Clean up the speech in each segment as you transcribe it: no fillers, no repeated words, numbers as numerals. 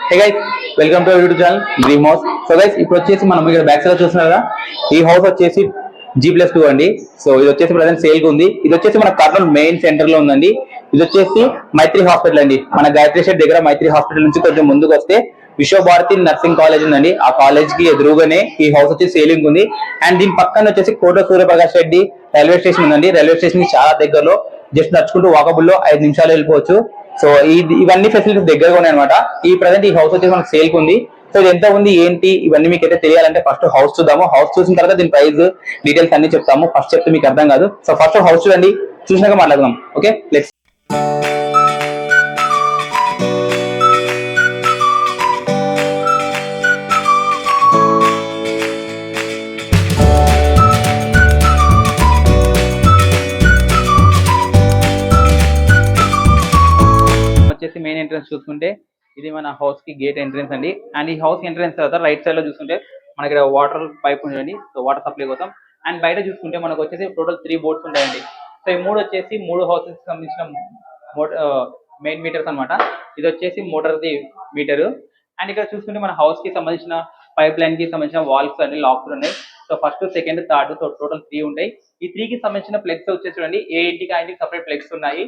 Hey guys, welcome to YouTube channel dream house. So guys, ఇప్పుడు వచ్చేసి మనం ఇక్కడ బ్యాక్ సైడ్ చూస్తున్నారు కదా, ఈ హౌస్ వచ్చేసి G+2 అండి. సో ఇది వచ్చేసి ప్రజెంట్ సేల్ కి ఉంది. ఇది వచ్చేసి మన కర్నూలు మెయిన్ సెంటర్ లో ఉందండి. ఇది వచ్చేసి మైత్రి హాస్పిటల్ అండి. మన గాయత్రి షెడ్ దగ్గర మైత్రి హాస్పిటల్ నుంచి కొంచెం ముందుకు వస్తే విశ్వభారతి నర్సింగ్ కాలేజ్ ఉందండి. ఆ కాలేజ్ కి ఎదురుగానే ఈ హౌస్ వచ్చి సేలింగ్ ఉంది. అండ్ దీని పక్కన వచ్చేసి కోట సూర్యప్రకాష్ రెడ్డి రైల్వే స్టేషన్ ఉందండి. రైల్వే స్టేషన్ కి చాలా దగ్గరలో, జస్ట్ నడుచుకుంటూ వాకబుల్ లో 5 నిమిషాలు వెళ్ళిపోవచ్చు. సో ఇవన్నీ ఫెసిలిటీస్ దగ్గరగా ఉన్నాయి అనమాట. ఈ ప్రజెంట్ ఈ హౌస్ వచ్చేసి మనకు సేల్ కు ఉంది. సో ఇది ఎంత ఉంది ఏంటి ఇవన్నీ మీకు అయితే తెలియాలంటే ఫస్ట్ హౌస్ చూద్దాము. హౌస్ చూసిన తర్వాత దీని ప్రైస్ డీటెయిల్స్ అన్ని చెప్తాము. ఫస్ట్ చెప్తే మీకు అర్థం కాదు. సో ఫస్ట్ హౌస్ చూడండి, చూసినాక మాట్లాడదాం. Okay, let's. వచ్చేసి మెయిన్ ఎంట్రన్స్ చూసుకుంటే ఇది మన హౌస్ కి గేట్ ఎంట్రన్స్ అండి. అండ్ ఈ హౌస్ ఎంట్రన్స్ తర్వాత రైట్ సైడ్ లో చూసుకుంటే మనకి వాటర్ పైప్ ఉందండి. సో వాటర్ సప్లై కోసం. అండ్ బయట చూసుకుంటే మనకు వచ్చేసి టోటల్ 3 బోర్డ్స్ ఉంటాయండి. సో ఈ 3 వచ్చేసి 3 హౌసెస్ కి సంబంధించిన మెయిన్ మీటర్స్ అనమాట. ఇది వచ్చేసి మోటార్ ది మీటర్. అండ్ ఇక్కడ చూసుకుంటే మన హౌస్ కి సంబంధించిన పైప్ లైన్ కి సంబంధించిన వాల్స్ అన్ని లాక్స్ ఉన్నాయి. So first, second, third, so total 3 ఉంటాయి. ఈ 3 కి సంబంధించిన ప్లగ్స్ వచ్చేసి చూడండి, ఏ ఇంటికి ఆ ఇంటికి సపరేట్ ప్లగ్స్ ఉన్నాయి.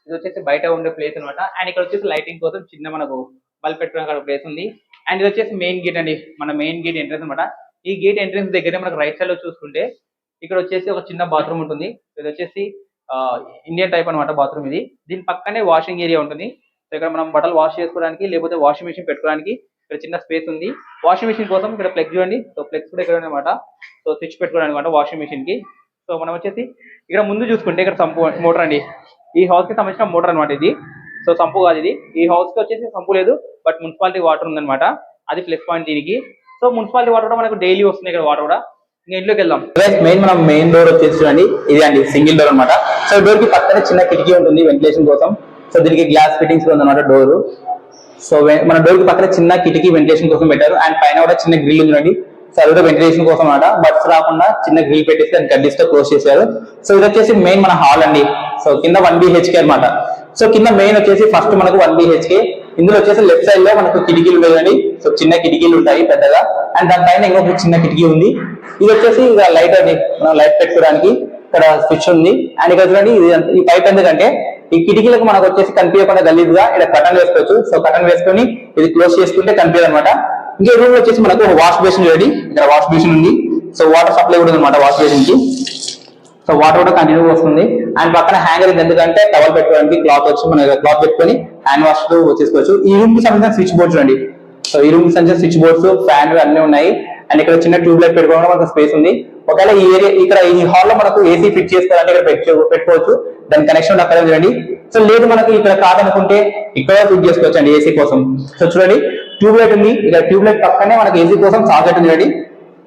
ఇది వచ్చేసి బయట ఉండే ప్లేస్ అనమాట. అండ్ ఇక్కడ వచ్చేసి లైటింగ్ కోసం చిన్న మనకు బల్బ్ పెట్టుకునే ప్లేస్ ఉంది. అండ్ ఇది వచ్చేసి మెయిన్ గేట్ అండి, మన మెయిన్ గేట్ ఎంట్రన్స్ అనమాట. ఈ గేట్ ఎంట్రన్స్ దగ్గర మనకు రైట్ సైడ్ లో చూసుకుంటే ఇక్కడ వచ్చేసి ఒక చిన్న బాత్రూమ్ ఉంటుంది. ఇది వచ్చేసి ఇండియన్ టైప్ అనమాట బాత్రూమ్ ఇది. దీని పక్కనే వాషింగ్ ఏరియా ఉంటుంది. సో ఇక్కడ మనం బట్టలు వాష్ చేసుకోవడానికి లేకపోతే వాషింగ్ మెషిన్ పెట్టుకోవడానికి ఇక్కడ చిన్న స్పేస్ ఉంది. వాషింగ్ మెషిన్ కోసం ఇక్కడ ప్లగ్ చూడండి. సో ప్లగ్స్ కూడా ఇక్కడ అనమాట. సో స్విచ్ పెట్టుకోవడానికి అనమాట వాషింగ్ మెషిన్ కి. సో మనం వచ్చేసి ఇక్కడ ముందు చూసుకుంటే ఇక్కడ సంపు మోటార్ అండి. ఈ హౌస్ కి సంబంధించిన మోటార్ అనమాట ఇది. సో సంపు కాదు ఇది. ఈ హౌస్ కి వచ్చేసి సంపు లేదు, బట్ మున్సిపాలిటీ వాటర్ ఉందన్నమాట. అది ప్లస్ పాయింట్ దీనికి. సో మున్సిపాలిటీ వాటర్ కూడా మనకు డైలీ వస్తుంది ఇక్కడ వాటర్ కూడా. ఇంకా ఇంట్లోకి వెళ్దాం. మనం మెయిన్ డోర్ వచ్చేసి చూడండి, ఇది అండి సింగిల్ డోర్ అనమాట. సో డోర్ కి పక్కనే చిన్న కిటికీ ఉంటుంది వెంటిలేషన్ కోసం. సో దీనికి గ్లాస్ ఫిట్టింగ్స్ ఉందన్నమాట డోర్. సో మన డోర్ కి పక్కన చిన్న కిటికీ వెంటిలేషన్ కోసం పెట్టారు. అండ్ పైన కూడా చిన్న గ్రిల్ ఉందండి. సో అది కూడా వెంటిలేషన్ కోసం అనమాట. బట్స్ రాకుండా చిన్న గ్రిల్ పెట్టేసి దాన్ని కడ్డీస్ తో క్లోజ్ చేశారు. సో ఇది వచ్చేసి మెయిన్ మన హాల్ అండి. సో కింద 1 BHK అనమాట. సో కింద మెయిన్ వచ్చేసి ఫస్ట్ మనకు 1 BHK. ఇందులో వచ్చేసి లెఫ్ట్ సైడ్ లో మనకు కిటికీలు లేదండి. సో చిన్న కిటికీలు ఉంటాయి పెద్దగా. అండ్ దానిపైన ఇంకొక చిన్న కిటికీ ఉంది. ఇది వచ్చేసి లైట్ అండి, మనం లైట్ పెట్టుకోవడానికి ఇక్కడ స్విచ్ ఉంది. అండ్ ఇక్కడ చూడండి, ఈ పైప్ ఎందుకంటే ఈ కిటికీలకు మనకు వచ్చేసి కనిపించకుండా గలీజ్గా ఇక్కడ కటన్ వేసుకోవచ్చు. సో కటన్ వేసుకొని ఇది క్లోజ్ చేసుకుంటే కనిపించదు అనమాట. ఇంకా రూమ్ వచ్చేసి మనకు వాష్ బేసిన్ రెడీ. ఇక్కడ వాష్ బేసిన్ ఉంది. సో వాటర్ సప్లై కూడా అనమాట వాష్ బేసిన్ కి. సో వాటర్ కూడా కంటిన్యూ వస్తుంది. అండ్ పక్కన హ్యాంగర్ ఇది ఎందుకంటే టవల్ పెట్టుకోవడానికి క్లాత్ వచ్చి మన క్లాత్ పెట్టుకొని హ్యాండ్ వాష్ చేసుకోవచ్చు. ఈ రూమ్ కి సంబంధించిన స్విచ్ బోర్డ్స్ అండి. సో ఈ రూమ్ కి సంబంధించిన స్విచ్ బోర్డ్స్, ఫ్యాన్లు అన్ని ఉన్నాయి. అండ్ ఇక్కడ చిన్న ట్యూబ్ లైట్ పెట్టుకోవడం మనకు స్పేస్ ఉంది. ఒకవేళ ఈ ఏరియా ఇక్కడ ఈ హాల్ లో మనకు ఏసీ ఫిట్ చేసుకోవాలంటే ఇక్కడ పెట్టుకోవచ్చు. దాని కనెక్షన్ అక్కడ చూడండి. సో లేదు మనకు ఇక్కడ కాదనుకుంటే ఇక్కడ ఫిట్ చేసుకోవచ్చు అండి ఏసీ కోసం. సో చూడండి, ట్యూబ్ లైట్ ఉంది. ఇక్కడ ట్యూబ్ లైట్ పక్కనే మనకి ఏసీ కోసం సాకెట్ ఉంది చూడండి.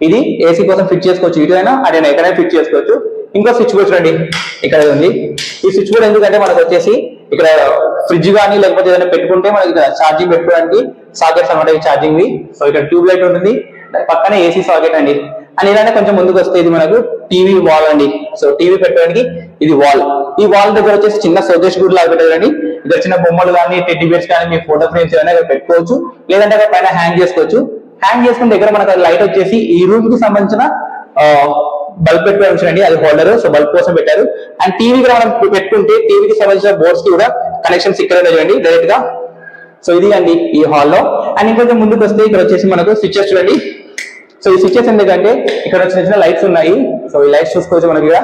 ఇది ఏసీ కోసం ఫిట్ చేసుకోవచ్చు. ఇటువైనా అటైనా ఎక్కడైనా ఫిట్ చేసుకోవచ్చు. ఇంకో స్విచ్ బోర్డ్ చూడండి, ఇక్కడ ఉంది. ఈ స్విచ్ బోర్డ్ ఎందుకంటే మనకు వచ్చేసి ఇక్కడ ఫ్రిడ్జ్ కానీ లేకపోతే ఏదైనా పెట్టుకుంటే మనకి ఇక్కడ ఛార్జింగ్ పెట్టుకోవడానికి సాకెట్స్ అనమాట ఛార్జింగ్ వి. సో ఇక్కడ ట్యూబ్ లైట్ ఉంటుంది, పక్కనే ఏసీ సాకెట్ అండి. అండ్ ఇలానే కొంచెం ముందుకు వస్తే ఇది మనకు టీవీ వాల్ అండి. సో టీవీ పెట్టడానికి ఇది వాల్. ఈ వాల్ దగ్గర వచ్చేసి చిన్న సోకేష్ గుడ్ లాగా పెట్టారండి. ఇక్కడ చిన్న బొమ్మలు కానీ టెడ్డీ బేర్స్ కానీ మీ ఫోటో ఫ్రేమ్స్ ఏమైనా ఇక్కడ పెట్టుకోవచ్చు. లేదంటే అక్కడ పైన హ్యాంగ్ చేసుకోవచ్చు. హ్యాంగ్ చేసుకున్న దగ్గర మనకు లైట్ వచ్చేసి ఈ రూమ్ కి సంబంధించిన బల్బ్ పెట్టుకోవాల్సిందండి, అది హోల్డర్. సో బల్బ్ కోసం పెట్టారు. అండ్ టీవీ కూడా మనం పెట్టుకుంటే టీవీకి సంబంధించిన బోర్డ్స్ కి కూడా కనెక్షన్స్ ఇక్కడ చూడండి డైరెక్ట్ గా. సో ఇది అండి ఈ హాల్లో. అండ్ ఇంకొంచెం ముందుకు వస్తే ఇక్కడ వచ్చేసి మనకు స్విచెస్ చూడండి. సో ఈ స్విచెస్ ఎందుకంటే ఇక్కడ చిన్న చిన్న లైట్స్ ఉన్నాయి. సో ఈ లైట్స్ చూసుకోవచ్చు మనకి ఇక్కడ.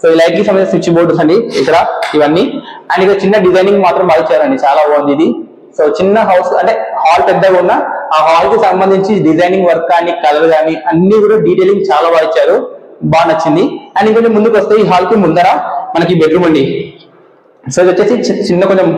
సో ఈ లైట్ కి సంబంధించిన స్విచ్ బోర్డ్స్ అండి ఇక్కడ ఇవన్నీ. అండ్ ఇక్కడ చిన్న డిజైనింగ్ మాత్రం బాగా ఇచ్చారండి, చాలా బాగుంది ఇది. సో చిన్న హౌస్ అంటే హాల్ పెద్దగా ఉన్న ఆ హాల్ కి సంబంధించి డిజైనింగ్ వర్క్ కానీ కలర్ కానీ అన్ని కూడా డీటెయిలింగ్ చాలా బాగా ఇచ్చారు, బాగా నచ్చింది. అండ్ ఇంకొంచెం ముందుకు వస్తే ఈ హాల్ కి ముందర మనకి బెడ్రూమ్ అండి. సో ఇది వచ్చేసి కొంచెం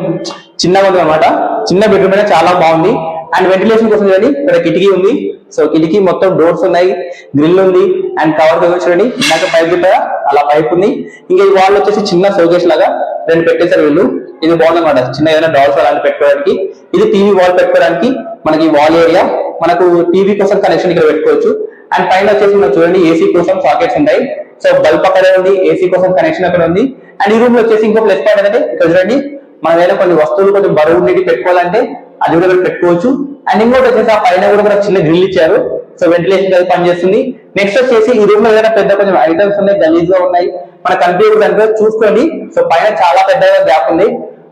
చిన్నగా ఉంది అనమాట. చిన్న బెడ్రూమ్ అయినా చాలా బాగుంది. అండ్ వెంటిలేషన్ కోసం చూడండి, ఇక్కడ కిటికీ ఉంది. సో కిటికీ మొత్తం డోర్స్ ఉన్నాయి, గ్రిల్ ఉంది. అండ్ కవర్ చూడండి, ఇందాక పైప్ పెట్టారా అలా పైప్ ఉంది. ఇంకా ఈ వాల్ వచ్చేసి చిన్న షోకేస్ లాగా రెండు పెట్టేశారు వీళ్ళు. ఇది బాగుందన్నమాట, చిన్న ఏదైనా డాల్స్ అలాంటి పెట్టుకోవడానికి. ఇది టీవీ వాల్ పెట్టుకోవడానికి మనకి వాల్ ఏరియా. మనకు టీవీ కోసం కనెక్షన్ ఇక్కడ పెట్టుకోవచ్చు. అండ్ పైన వచ్చేసి మనం చూడండి ఏసీ కోసం సాకెట్స్ ఉంటాయి. సో బల్బ్ అక్కడే ఉంది, ఏసీ కోసం కనెక్షన్ అక్కడ ఉంది. అండ్ ఈ రూమ్ లో వచ్చేసి ఇంకో ప్లస్ పాయింట్ ఏంటంటే ఇక్కడ చూడండి, మనం ఏదైనా కొన్ని వస్తువులు కొంచెం బరువు నీటి పెట్టుకోవాలంటే అది కూడా పెట్టుకోవచ్చు. అండ్ ఇంకోటి వచ్చేసి ఆ పైన కూడా చిన్న గ్రిల్ ఇచ్చారు, సో వెంటిలేషన్ అది పనిచేస్తుంది. నెక్స్ట్ వచ్చేసి ఈ రూమ్ లో ఏదైనా పెద్ద కొంచెం ఐటమ్స్ ఉన్నాయి, గలీజ్ గా ఉన్నాయి, మన కనిపించే చూసుకోండి. సో పైన చాలా పెద్దగా గ్యాప్ ఉంది.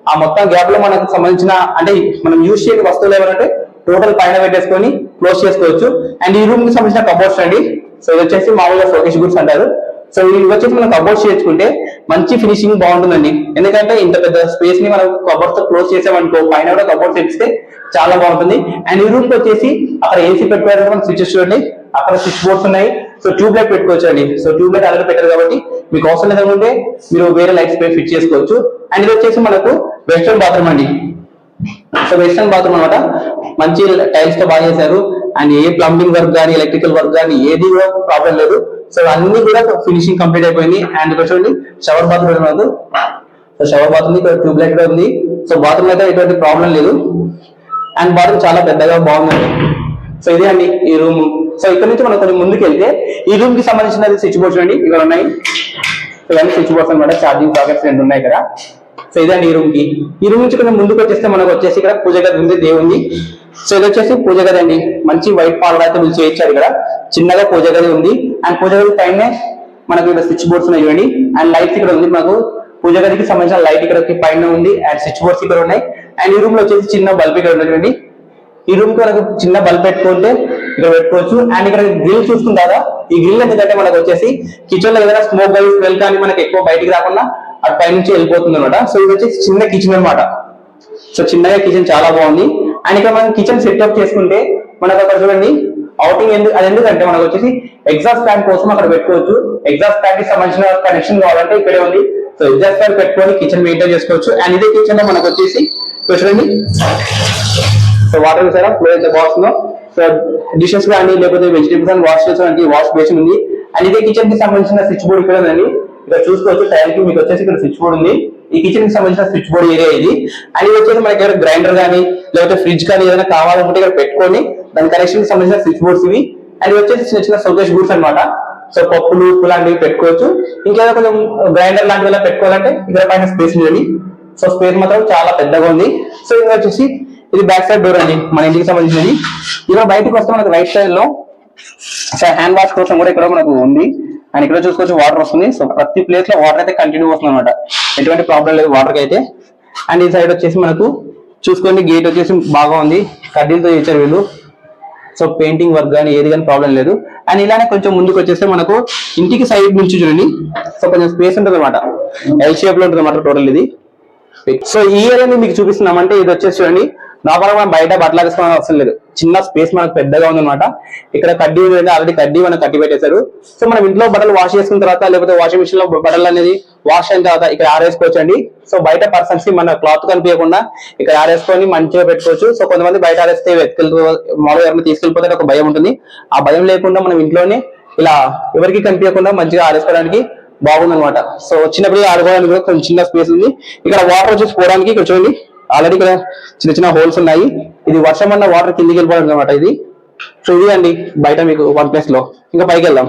ఆ మొత్తం గ్యాప్ లో మనకు సంబంధించిన అంటే మనం యూజ్ చేయని వస్తువులు ఏమంటే టోటల్ పైన పెట్టేసుకొని క్లోజ్ చేసుకోవచ్చు. అండ్ ఈ రూమ్ కి సంబంధించిన కబోర్డ్స్ అండి. సో ఇది వచ్చేసి మామూలుగా షోకేస్ గుడ్స్ అంటారు. సో ఇవి వచ్చేసి మనం కబోర్డ్స్ చేసుకుంటే మంచి ఫినిషింగ్ బాగుంటుందండి. ఎందుకంటే ఇంత పెద్ద స్పేస్ ని మనం కబోర్డ్స్ తో క్లోజ్ చేసామనుకో పైన కూడా కబోర్డ్స్ ఇస్తే చాలా బాగుంటుంది. అండ్ ఈ రూమ్ కి వచ్చేసి అక్కడ ఏసీ పెట్టుకోవడానికి మనం స్విచెస్ చూడండి, అక్కడ స్విచ్ బోర్డ్స్ ఉన్నాయి. సో ట్యూబ్ లైట్ పెట్టుకోవచ్చు అండి. సో ట్యూబ్ లైట్ ఆల్రెడీ పెట్టారు కాబట్టి మీకు అవసరం లేదనుకుంటే మీరు వేరే లైట్స్ ఫిట్ చేసుకోవచ్చు. అండ్ ఇది వచ్చేసి మనకు వెస్టర్న్ బాత్రూమ్ అండి. సో వెస్టర్న్ బాత్రూమ్ అనమాట, మంచి టైల్స్ తో బాగా చేశారు. అండ్ ఏ ప్లంబింగ్ వర్క్ కానీ ఎలక్ట్రికల్ వర్క్ కానీ ఏది కూడా ప్రాబ్లం లేదు. సో అన్ని కూడా ఫినిషింగ్ కంప్లీట్ అయిపోయింది. అండ్ ఇక్కడ చూడండి షవర్ బాత్రూమ్ మనకు, సో షవర్ బాత్రూమ్ ఇక్కడ ట్యూబ్ లైట్ కూడా ఉంది. సో బాత్రూమ్ అయితే ఎటువంటి ప్రాబ్లం లేదు. అండ్ బాత్రూమ్ చాలా పెద్దగా బాగుందండి. సో ఇదే అండి ఈ రూమ్. సో ఇక్కడ నుంచి మనం కొంచెం ముందుకు వెళ్తే ఈ రూమ్ కి సంబంధించిన స్విచ్ బోర్డ్స్ చూడండి, ఇక్కడ ఉన్నాయి. ఇవన్నీ స్విచ్ బోర్డ్స్ అనమాట, ఛార్జింగ్ సాకెట్స్ రెండు ఉన్నాయి ఇక్కడ. సో ఇదండి ఈ రూమ్ కి. ఈ రూమ్ నుంచి కొంచెం ముందుకు వచ్చేస్తే మనకు వచ్చేసి ఇక్కడ పూజ గది ఉంది, దేవుంది. సో ఇది వచ్చేసి పూజ గది అండి. మంచి వైట్ పార్లర్ అయితే మీరు చేయించారు. ఇక్కడ చిన్నగా పూజ గది ఉంది. అండ్ పూజ గది పైన మనకు ఇక్కడ స్విచ్ బోర్డ్స్ ఉన్నాయి చూడండి. అండ్ లైట్స్ ఇక్కడ ఉంది, మనకు పూజ గదికి సంబంధించిన లైట్ ఇక్కడ పైన ఉంది. అండ్ స్విచ్ బోర్డ్స్ ఇక్కడ ఉన్నాయి. అండ్ ఈ రూమ్ లో వచ్చేసి చిన్న బల్బ్ ఇక్కడ ఉంది చూడండి. ఈ రూమ్ కి మనకు చిన్న బల్బ్ పెట్టుకుంటే ఇక్కడ పెట్టుకోవచ్చు. అండ్ ఇక్కడ గ్రిల్ చూసుకుంటారా, ఈ గ్రిల్ ఎందుకంటే మనకు వచ్చేసి కిచెన్ లో ఏదైనా స్మోక్ కానీ స్మెల్ కానీ మనకి ఎక్కువ బయటికి రాకుండా అటు పై నుంచి వెళ్ళిపోతుంది అనమాట. సో ఇది వచ్చేసి చిన్న కిచెన్ అనమాట. సో చిన్నగా కిచెన్ చాలా బాగుంది. అండ్ ఇక్కడ మనం కిచెన్ సెటప్ చేసుకుంటే మనకు అక్కడ చూడండి అవుటింగ్ అది ఎందుకంటే మనకు వచ్చేసి ఎగ్జాస్ట్ ఫ్యాన్ కోసం అక్కడ పెట్టుకోవచ్చు. ఎగ్జాస్ట్ ఫ్యాన్ కి సంబంధించిన కనెక్షన్ కావాలంటే ఇక్కడే ఉంది. సో ఎగ్జాస్ట్ ఫ్యాన్ పెట్టుకొని కిచెన్ మెయింటైన్ చేసుకోవచ్చు. అండ్ ఇదే కిచెన్ లో మనకు వచ్చేసి చూడండి, సో వాటర్ చూసారా ఫ్లో అయితే బాగుందో. సో డిషెస్ కానీ లేకపోతే వెజిటేబుల్స్ అని వాష్ చేసుకోవడానికి వాష్ బేసిన్ ఉంది. అండ్ ఇదే కిచెన్ కి సంబంధించిన స్విచ్ బోర్డ్ ఇక్కడ ఉందండి. ఇక్కడ చూసుకోవచ్చు టైల్ కి మీకు వచ్చేసి ఇక్కడ స్విచ్ బోర్డ్ ఉంది. ఈ కిచెన్ కి సంబంధించిన స్విచ్ బోర్డ్ ఏరియా ఇది. అండ్ ఇది వచ్చేసి మనకి ఏదైనా గ్రైండర్ కానీ లేకపోతే ఫ్రిడ్జ్ కానీ ఏదైనా కావాలనుకుంటే ఇక్కడ పెట్టుకొని దాని కనెక్షన్ కి సంబంధించిన స్విచ్ బోర్డ్స్ ఇవి. అండ్ ఇది వచ్చేసి చిన్న చిన్న సోకేస్ బోర్డ్స్ అనమాట. సో పప్పులు ఉప్పు లాంటివి పెట్టుకోవచ్చు. ఇంకేదో కొంచెం గ్రైండర్ లాంటివి పెట్టుకోవాలంటే ఇక్కడ పైన స్పేస్ ఉంది. సో స్పేస్ మాత్రం చాలా పెద్దగా ఉంది. సో ఇది వచ్చేసి ఇది బ్యాక్ సైడ్ డోర్ అండి, మన ఇంటికి సంబంధించింది. ఇలా బయటకు వస్తే మనకు రైట్ సైడ్ లో హ్యాండ్ వాష్ కోసం కూడా ఇక్కడ మనకు ఉంది. అండ్ ఇక్కడ చూసుకోవచ్చు వాటర్ వస్తుంది. సో ప్రతి ప్లేస్ లో వాటర్ అయితే కంటిన్యూ వస్తుంది అనమాట, ఎటువంటి ప్రాబ్లం లేదు వాటర్ కి అయితే. అండ్ ఈ సైడ్ వచ్చేసి మనకు చూసుకోండి గేట్ వచ్చేసి బాగా ఉంది, కడ్డీలతో చేశారు వీళ్ళు. సో పెయింటింగ్ వర్క్ కానీ ఏది కానీ ప్రాబ్లం లేదు. అండ్ ఇలానే కొంచెం ముందుకు వచ్చేస్తే మనకు ఇంటికి సైడ్ నుంచి చూడండి, సో కొంచెం స్పేస్ ఉంటుంది అనమాట, ఎల్ షేప్ లో ఉంటుంది అనమాట టోటల్ ఇది. సో ఈ ఏరియాని మీకు చూపిస్తున్నామంటే ఇది వచ్చేసి చూడండి నార్మల్ మనం బయట బట్టలు వేసుకోవడం అవసరం లేదు, చిన్న స్పేస్ మనకు పెద్దగా ఉందన్నమాట. ఇక్కడ కడ్డీ ఆల్రెడీ కడ్డీ మనం కట్టి పెట్టేశారు. సో మనం ఇంట్లో బట్టలు వాష్ చేసుకున్న తర్వాత లేకపోతే వాషింగ్ మిషన్ లో బట్టలు అనేది వాష్ అయిన తర్వాత ఇక్కడ ఆరేసుకోవచ్చు అండి. సో బయట పర్సన్స్ కి మన క్లాత్ కనిపించకుండా ఇక్కడ ఆరేసుకొని మంచిగా పెట్టుకోవచ్చు. సో కొంతమంది బయట ఆరేస్తే మామూలుగా ఎవరైనా తీసుకెళ్ళిపోతే ఒక భయం ఉంటుంది. ఆ భయం లేకుండా మనం ఇంట్లోనే ఇలా ఎవరికి కనిపించకుండా మంచిగా ఆరేసుకోవడానికి బాగుందన్నమాట. సో చిన్నప్పుడు ఆడుకోవడానికి కూడా కొంచెం చిన్న స్పేస్ ఉంది. ఇక్కడ వాటర్ వచ్చేసి పోవడానికి ఇక్కడ చూడండి ఆల్రెడీ ఇక్కడ చిన్న చిన్న హోల్స్ ఉన్నాయి. ఇది వర్షం అన్న వాటర్ కిందికి వెళ్ళిపోవడం అనమాట ఇది. సో ఇది అండి బయట మీకు వన్ ప్లేస్ లో. ఇంకా పైకి వెళ్దాం.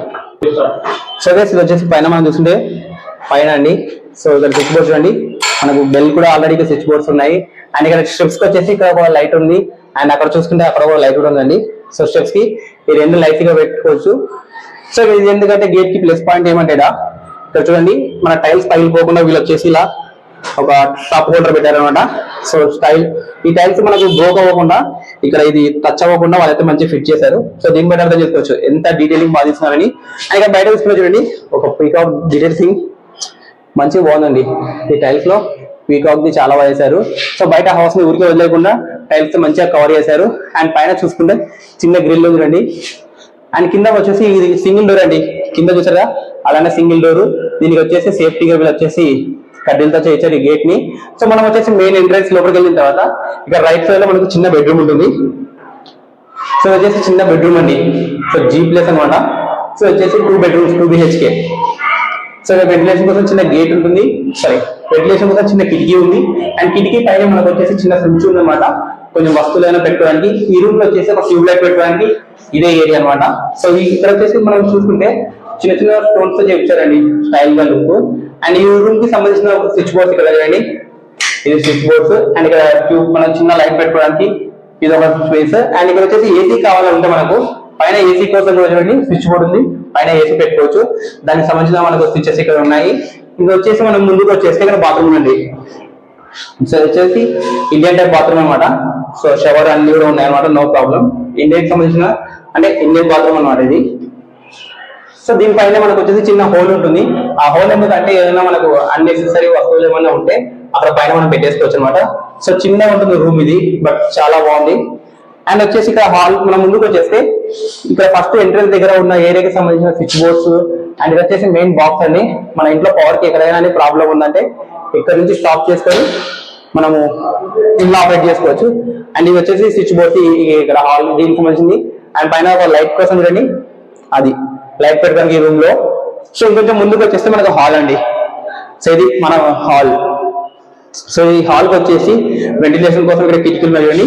సో ఇది వచ్చేసి పైన మనం చూస్తుంటే పైన అండి. సో ఇక్కడ స్విచ్ బోర్డ్స్ చూడండి, మనకు బెల్ కూడా ఆల్రెడీ ఇక్కడ స్విచ్ బోర్డ్స్ ఉన్నాయి. అండ్ ఇక్కడ స్టెప్స్ కి వచ్చేసి ఇక్కడ ఒక లైట్ ఉంది. అండ్ అక్కడ చూసుకుంటే అక్కడ ఒక లైట్ కూడా ఉందండి. సో స్టెప్స్ కి ఈ రెండు లైట్స్ గా పెట్టుకోవచ్చు. సో ఇది ఎందుకంటే గేట్ కి ప్లస్ పాయింట్ ఏమంటే ఇక్కడ చూడండి మన టైల్స్ పగిలిపోకుండా వీళ్ళు వచ్చేసి ఇలా ఒక టాప్ హోల్డర్ పెట్టారనమాట. సో ఈ టైల్స్ మనకు బ్రోక్ అవ్వకుండా ఇక్కడ ఇది టచ్ అవ్వకుండా వాళ్ళైతే మంచిగా ఫిట్ చేశారు. సో దీని బట్టి అర్థం చేసుకోవచ్చు ఎంత డీటెయిలింగ్ బాధిస్తున్నారని. ఇంకా బయట చూసుకున్నా చూడండి ఒక పీకాక్ డీటెయిల్సింగ్ మంచిగా బాగుందండి. ఈ టైల్స్ లో పీకాక్ ది చాలా బాగా చేశారు. సో బయట హౌస్ ని ఊరికే వదిలేకుండా టైల్స్ తో మంచిగా కవర్ చేశారు. అండ్ పైన చూసుకుంటే చిన్న గ్రిల్ ఉంది చూడండి. అండ్ కింద వచ్చేసి ఇది సింగిల్ డోర్ అండి, కింద చూసారా అలానే సింగిల్ డోర్. దీనికి వచ్చేసి సేఫ్టీగా వీళ్ళు వచ్చేసి కడ్డీలతో చేయించారు ఈ గేట్ ని. సో మనం వచ్చేసి మెయిన్ ఎంట్రన్స్ లోపలికి వెళ్ళిన తర్వాత ఇక్కడ రైట్ సైడ్ లో మనకు చిన్న బెడ్రూమ్ ఉంటుంది. సో వచ్చేసి చిన్న బెడ్రూమ్ అండి. సో జీ ప్లేస్ అనమాట. సో వచ్చేసి 2 bedrooms 2 BHK. సో వెంటిలేషన్ కోసం చిన్న గేట్ ఉంటుంది, వెంటిలేషన్ కోసం చిన్న కిటికీ ఉంది. అండ్ కిటికీ పైన మనకు వచ్చేసి చిన్న స్విచ్ ఉంది అనమాట, కొంచెం వస్తువులైనా పెట్టుకోవడానికి. ఈ రూమ్ లో వచ్చేసి ఒక ట్యూబ్ లైట్ పెట్టుకోవడానికి ఇదే ఏరియా అనమాట. సో ఇక్కడ వచ్చేసి మనం చూసుకుంటే చిన్న చిన్న స్టోన్స్ తో చేయించారండి స్టైల్ గా లుక్. అండ్ ఈ రూమ్ కి సంబంధించిన స్విచ్ బోర్డ్స్ ఇక్కడ చూడండి, ఇది స్విచ్ బోర్డ్స్. అండ్ ఇక్కడ ట్యూబ్ మనం చిన్న లైట్ పెట్టుకోవడానికి ఇది ఒక స్పేస్. అండ్ ఇక్కడ వచ్చేసి ఏసీ కావాలంటే మనకు పైన ఏసీ కోసం చూడండి స్విచ్ బోర్డ్ ఉంది, పైన ఏసీ పెట్టుకోవచ్చు. దానికి సంబంధించిన మనకు స్విచెస్ ఇక్కడ ఉన్నాయి. ఇది వచ్చేసి మనం ముందుకు వచ్చేస్తే ఇక్కడ బాత్రూమ్ ఉంది. సో వచ్చేసి ఇండియన్ టైప్ బాత్రూమ్ అనమాట. సో షవర్ అన్ని కూడా ఉన్నాయి అనమాట, నో ప్రాబ్లం. ఇండియన్ కి సంబంధించిన అంటే ఇండియన్ బాత్రూమ్ అనమాట ఇది. సో దీనిపైన మనకు వచ్చేసి చిన్న హోల్ ఉంటుంది. ఆ హోల్ ఎందుకంటే ఏదైనా మనకు అన్నెసెసరీ వస్తువులు ఏమైనా ఉంటే అక్కడ పైన మనం పెట్టేసుకోవచ్చు అనమాట. సో చిన్నగా ఉంటుంది రూమ్ ఇది, బట్ చాలా బాగుంది. అండ్ వచ్చేసి ఇక్కడ హాల్ మనం ముందుకు వచ్చేస్తే ఇక్కడ ఫస్ట్ ఎంట్రన్స్ దగ్గర ఉన్న ఏరియాకి సంబంధించిన స్విచ్ బోర్డ్స్ అండ్ ఇది వచ్చేసి మెయిన్ బాక్స్ అండి. మన ఇంట్లో పవర్ కి ఎక్కడైనా ప్రాబ్లం ఉందంటే ఇక్కడ నుంచి స్టాప్ చేసుకొని మనము ఇంట్లో ఆపరేట్ చేసుకోవచ్చు. అండ్ ఇది వచ్చేసి స్విచ్ బోర్డ్ ఇక్కడ హాల్ దీనికి సంబంధించింది. అండ్ పైన ఒక లైట్ కోసం చూడండి, అది లైట్ పెడతానికి ఈ రూమ్ లో. సో ఇంకొంచెం ముందుకు వచ్చేస్తే మనకు హాల్ అండి. సో ఇది మన హాల్. సో ఈ హాల్ కి వచ్చేసి వెంటిలేషన్ కోసం ఇక్కడ కిటికీలు ఉన్నాయి.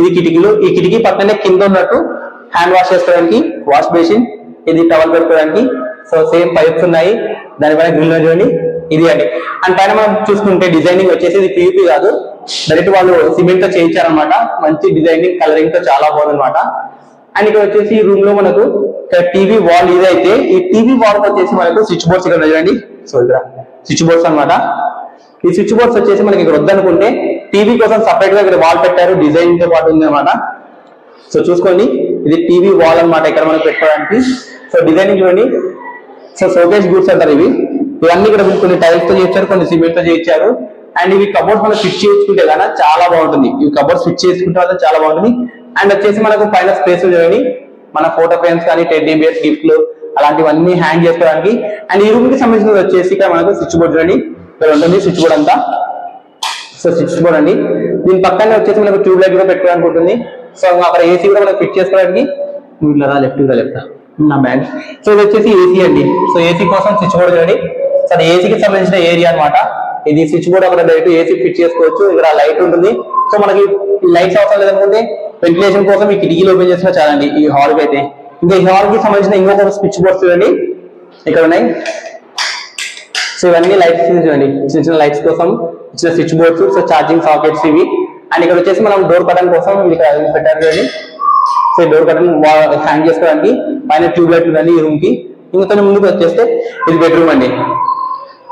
ఇది కిటికీలు, ఈ కిటికీ పక్కనే కింద ఉన్నట్టు హ్యాండ్ వాష్ చేసుకోవడానికి వాష్ బేసిన్, ఇది టవల్ పెట్టుకోవడానికి. సో సేమ్ పైప్స్ ఉన్నాయి, దానిపైన గ్రిల్ చూడండి, ఇది అండి. అండ్ పైన మనం చూసుకుంటే డిజైనింగ్ వచ్చేసి ఇది పీవీపీ కాదు, డైరెక్ట్ వాళ్ళు సిమెంట్ తో చేయించారనమాట. మంచి డిజైనింగ్ కలరింగ్ తో చాలా బాగుంది అనమాట. అండ్ ఇక్కడ వచ్చేసి ఈ రూమ్ లో మనకు టీవీ వాల్ ఇదైతే ఈ టీవీ వాల్ వచ్చేసి మనకు స్విచ్ బోర్డ్స్ ఇక్కడ చూడండి. సో ఇక్కడ స్విచ్ బోర్డ్స్ అనమాట. ఈ స్విచ్ బోర్డ్స్ వచ్చేసి మనకి ఇక్కడ వద్దనుకుంటే టీవీ కోసం సపరేట్ గా ఇక్కడ వాల్ పెట్టారు, డిజైన్ తో పాటు ఉంది అనమాట. సో చూసుకోండి, ఇది టీవీ వాల్ అనమాట ఇక్కడ మనకు పెట్టుకోవడానికి. సో డిజైనింగ్ చూడండి. సో షోకేస్ గూడ్స్ అంటారు ఇవి. ఇవన్నీ ఇక్కడ కొన్ని టైల్స్ తో చేయించారు, కొన్ని సిమెంట్ తో చేయించారు. అండ్ ఇవి కబోర్డ్స్ మనం ఫిట్ చేసుకుంటే కదా చాలా బాగుంటుంది. ఇవి కబోర్డ్స్ ఫిట్ చేసుకుంటే వల్ల చాలా బాగుంటుంది. అండ్ వచ్చేసి మనకు పైన స్పేస్ చూడండి, మన ఫోటో ఫ్రేమ్స్ కానీ టెడ్డీ బియర్స్ గిఫ్ట్లు అలాంటివన్నీ హ్యాంగ్ చేసుకోవడానికి. అండ్ ఈ రూమ్ కి సంబంధించిన వచ్చేసి ఇక్కడ మనకు స్విచ్ బోర్డ్ చూడండి, ఇక్కడ ఉంటుంది స్విచ్ బోర్డ్ అంతా. సో స్విచ్ బోర్డ్ అండి. దీని పక్కనే వచ్చేసి మనకు ట్యూబ్ లైట్ కూడా పెట్టుకోవడానికి ఉంటుంది. సో అక్కడ ఏసీ కూడా మనం ఫిట్ చేసుకోవడానికి లెఫ్ట్ నా బ్యాగ్. సో ఇది వచ్చేసి ఏసీ అండి. సో ఏసీ కోసం స్విచ్ బోర్డ్ చూడండి. సో అది ఏసీకి సంబంధించిన ఏరియా అనమాట. ఇది స్విచ్ బోర్డ్ అక్కడ డైరెక్ట్ ఏసీ ఫిట్ చేసుకోవచ్చు. ఇక్కడ లైట్ ఉంటుంది. సో మనకి లైట్స్ అవసరం లేదనుకుంటే వెంటిలేషన్ కోసం ఈ కిటికీలు ఓపెన్ చేసినా చాలండి ఈ హాల్ కి అయితే. ఇంకా ఈ హాల్ కి సంబంధించిన ఇంకొక స్విచ్ బోర్డ్స్ చూడండి ఇక్కడ ఉన్నాయి. సో ఇవన్నీ లైట్స్ చూడండి, చిన్న చిన్న లైట్స్ కోసం చిన్న switch boards. So charging sockets ఇవి. అండ్ ఇక్కడ వచ్చేసి మనం డోర్ కర్టన్ కోసం ఇక్కడ పెట్టారు చూడండి. సో డోర్ కర్టన్ హ్యాంగ్ చేసుకోవడానికి పైన ట్యూబ్ లైట్ ఉందండి ఈ రూమ్ కి. ఇంకా ముందుకు వచ్చేస్తే ఇది బెడ్రూమ్ అండి.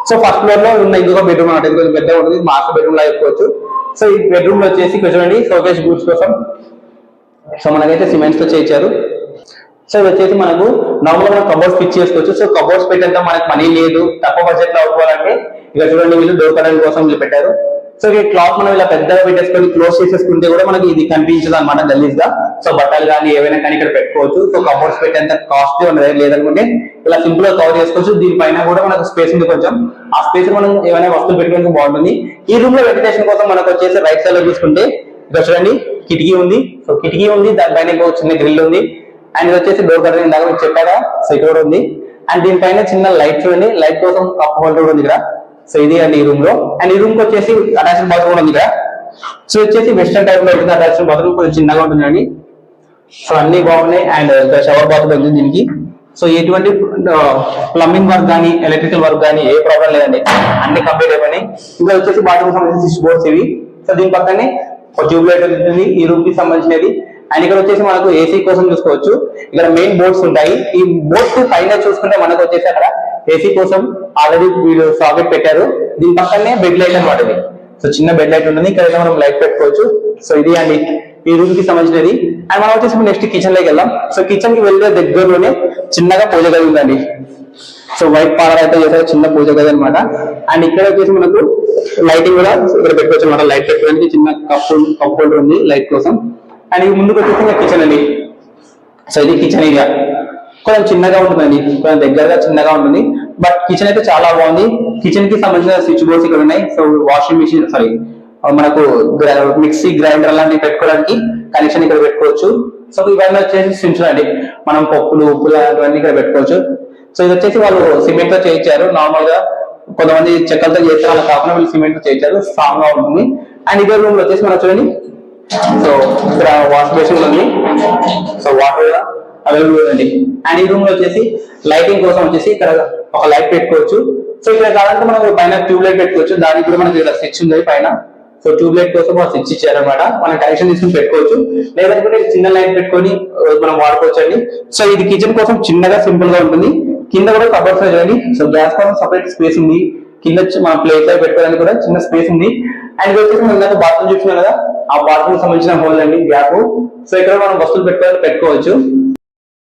సో ఫస్ట్ ఫ్లోర్ లో ఉన్న ఇంకొక బెడ్రూమ్ అనమాట. ఇది కొంచెం పెద్దగా ఉంటుంది, మాస్టర్ బెడ్రూమ్ లా చెప్పుకోవచ్చు. సో ఈ బెడ్రూమ్ లో వచ్చేసి చూడండి షోకేస్ గూడ్స్ కోసం. సో మనకైతే సిమెంట్స్ తో చేయించారు. సో ఇది వచ్చేసి మనకు నార్మల్ గా కబోర్డ్స్ ఫిట్ చేసుకోవచ్చు. సో కబోర్డ్స్ పెట్టేంత మనకి మనీ లేదు, తక్కువ బడ్జెట్ లో అవుకోవాలంటే ఇక్కడ చూడండి వీళ్ళు డోర్ కర్టన్ కోసం వీళ్ళు పెట్టారు. సో ఈ క్లాత్ మనం ఇలా పెద్దగా పెట్టేసుకొని క్లోజ్ చేసేసుకుంటే కూడా మనకి ఇది కనిపించదు అనమాట గలీజ్ గా. సో బట్టలు కానీ ఏవైనా కానీ ఇక్కడ పెట్టుకోవచ్చు. సో కబోర్డ్స్ పెట్టేంత కాస్ట్ ఉండదు, లేదనుకుంటే ఇలా సింపుల్ గా కవర్ చేసుకోవచ్చు. దీనిపైన కూడా మనకు స్పేస్ ఉంది కొంచెం, ఆ స్పేస్ మనం ఏమైనా వస్తువులు పెట్టుకోవడానికి బాగుంటుంది. ఈ రూమ్ లో వెంటిలేషన్ కోసం మనకు వచ్చేసి రైట్ సైడ్ లో చూసుకుంటే ఇక్కడ చూడండి కిటికీ ఉంది. సో కిటికీ ఉంది, దానిపైన ఇంకో చిన్న గ్రిల్ ఉంది. అండ్ ఇది వచ్చేసి డోర్ కర్టన్ ఇందాక మీకు చెప్పారా, సో ఇక్కడ కూడా ఉంది. అండ్ దీనిపైన చిన్న లైట్ చూడండి, లైట్ కోసం కప్ హోల్డర్ ఉంది ఇక్కడ. సో ఇది అండి ఈ రూమ్ లో. అండ్ ఈ రూమ్ కి వచ్చేసి అటాచ్డ్ బాత్రూమ్ ఉంది ఇక్కడ. సో వచ్చేసి వెస్టర్న్ టైప్ లో ఉంటుంది అటాచ్డ్ బాత్రూమ్, కొంచెం చిన్నగా ఉంటుందండి. సో అన్ని బాగున్నాయి. అండ్ షవర్ బాత్రూమ్ ఉంది దీనికి. సో ఎటువంటి ప్లంబింగ్ వర్క్ కానీ ఎలక్ట్రికల్ వర్క్ కానీ ఏ ప్రాబ్లం లేదండి, అన్ని కంప్లీట్ అయిపోయినాయి. ఇంకా వచ్చేసి బాత్రూమ్ సంబంధించిన స్విచ్ బోర్డ్స్ ఇవి. సో దీని పక్కనే ఒక ట్యూబ్ లైట్ ఉంటుంది ఈ రూమ్ కి సంబంధించినది. అండ్ ఇక్కడ వచ్చేసి మనకు ఏసీ కోసం చూసుకోవచ్చు. ఇక్కడ మెయిన్ బోర్డ్స్ ఉంటాయి. ఈ బోర్డ్స్ పైన చూసుకుంటే మనకు వచ్చేసి అక్కడ ఏసీ కోసం ఆల్రెడీ వీళ్ళు సాకెట్ పెట్టారు. దీని పక్కనే బెడ్ లైట్ అనమాట ఇది. సో చిన్న బెడ్ లైట్ ఉంటుంది, ఇక్కడ మనం లైట్ పెట్టుకోవచ్చు. సో ఇది అండి ఈ రూమ్ కి సంబంధించినది. అండ్ మనం వచ్చేసి నెక్స్ట్ కిచెన్ లోకి వెళ్దాం. సో కిచెన్ కి వెళ్ళే దగ్గరలోనే చిన్నగా పూజ గది ఉందండి. సో వైట్ పాలర్ అయితే చేసే చిన్న పూజ గది అనమాట. అండ్ ఇక్కడ వచ్చేసి మనకు లైటింగ్ కూడా ఇక్కడ పెట్టుకోవచ్చు అనమాట. లైట్ పెట్టుకోవడానికి చిన్న కప్ హోల్డర్ ఉంది లైట్ కోసం. అండ్ ఇది ముందుకు వచ్చేసి ఇంకా కిచెన్ అండి. సో ఇది కిచెన్ ఏరియా కొంచెం చిన్నగా ఉంటుందండి, కొంచెం దగ్గరగా చిన్నగా ఉంటుంది. బట్ కిచెన్ అయితే చాలా బాగుంది. కిచెన్ కి సంబంధించిన స్విచ్ బోర్డ్స్ ఇక్కడ ఉన్నాయి. సో వాషింగ్ మిషన్ మనకు మిక్సీ గ్రైండర్ లాంటివి పెట్టుకోవడానికి కనెక్షన్ ఇక్కడ పెట్టుకోవచ్చు. సో ఇవన్నీ వచ్చేసి స్విచ్ అండి, మనం పప్పులు ఉప్పులు అలాంటివన్నీ ఇక్కడ పెట్టుకోవచ్చు. సో ఇది వచ్చేసి వాళ్ళు సిమెంట్ తో చేయించారు. నార్మల్ గా కొంతమంది చెక్కలతో చేస్తే వాళ్ళ కాకుండా వీళ్ళు సిమెంట్ తో చేయించారు, స్ట్రాంగ్ గా ఉంటుంది. అండ్ ఇదే రూమ్ లో వచ్చేసి మనం చూడండి, సో ఇక్కడ వాష్ బేసిన్ ఉంది. సో వాటర్ అవైలబుల్ అండి. అండ్ ఈ రూమ్ లో వచ్చేసి లైటింగ్ కోసం వచ్చేసి ఇక్కడ ఒక లైట్ పెట్టుకోవచ్చు. సో ఇక్కడ కావాలంటే మనం పైన ట్యూబ్ లైట్ పెట్టుకోవచ్చు. దానికి కూడా మనకి ఇక్కడ స్విచ్ ఉంది పైన. సో ట్యూబ్ లైట్ కోసం స్విచ్ ఇచ్చారనమాట. మనం కనెక్షన్ తీసుకుని పెట్టుకోవచ్చు, లేదంటే చిన్న లైట్ పెట్టుకొని మనం వాడుకోవచ్చు అండి. సో ఇది కిచెన్ కోసం చిన్నగా సింపుల్ గా ఉంటుంది. కింద కూడా కబర్స్ చూడండి. సో గ్యాస్ కోసం సపరేట్ స్పేస్ ఉంది. కింద మన ప్లేట్ లో పెట్టుకోవడానికి కూడా చిన్న స్పేస్ ఉంది. అండ్ ఇది వచ్చేసి మనం ఇందాక బాత్రూమ్ చూసినాం కదా, ఆ బాత్రూమ్ సంబంధించిన హోల్ అండి గ్యాప్. సో ఇక్కడ మనం వస్తువులు పెట్టుకోవచ్చు.